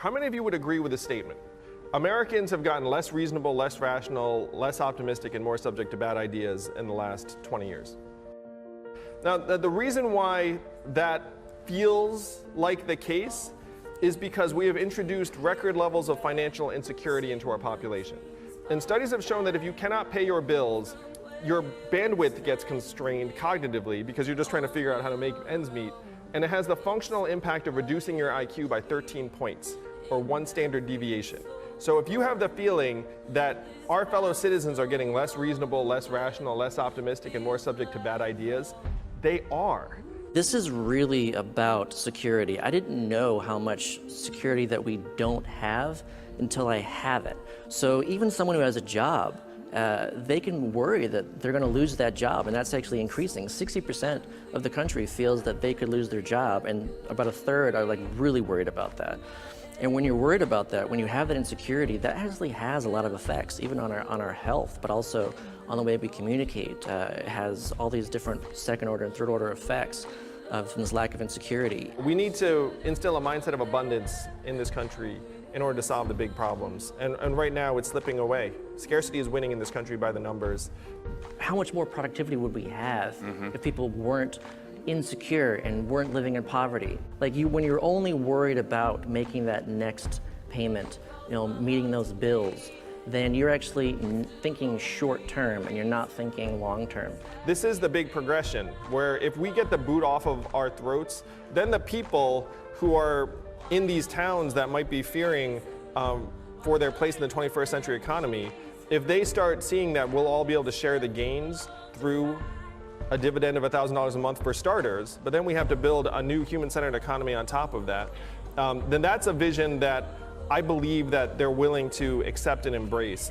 How many of you would agree with this statement? Americans have gotten less reasonable, less rational, less optimistic, and more subject to bad ideas in the last 20 years. Now, the reason why that feels like the case is because we have introduced record levels of financial insecurity into our population. And studies have shown that if you cannot pay your bills, your bandwidth gets constrained cognitively because you're just trying to figure out how to make ends meet. And it has the functional impact of reducing your IQ by 13 points, or 1 standard deviation. So if you have the feeling that our fellow citizens are getting less reasonable, less rational, less optimistic, and more subject to bad ideas, they are. This is really about security. I didn't know how much security that we don't have until I have it. So even someone who has a job, they can worry that they're going to lose that job, and that's actually increasing. 60% of the country feels that they could lose their job, and about a third are like really worried about that. And when you're worried about that, when you have that insecurity, that actually has a lot of effects, even on our health, but also on the way we communicate. It has all these different second order and third order effects from this lack of insecurity. We need to instill a mindset of abundance in this country in order to solve the big problems. And right now it's slipping away. Scarcity is winning in this country by the numbers. How much more productivity would we have if people weren't insecure and weren't living in poverty? Like when you're only worried about making that next payment, meeting those bills, then you're actually thinking short term and you're not thinking long term. This is the big progression, where if we get the boot off of our throats, then the people who are in these towns that might be fearing for their place in the 21st century economy, if they start seeing that we'll all be able to share the gains through a dividend of $1,000 a month for starters, but then we have to build a new human-centered economy on top of that, then that's a vision that I believe that they're willing to accept and embrace.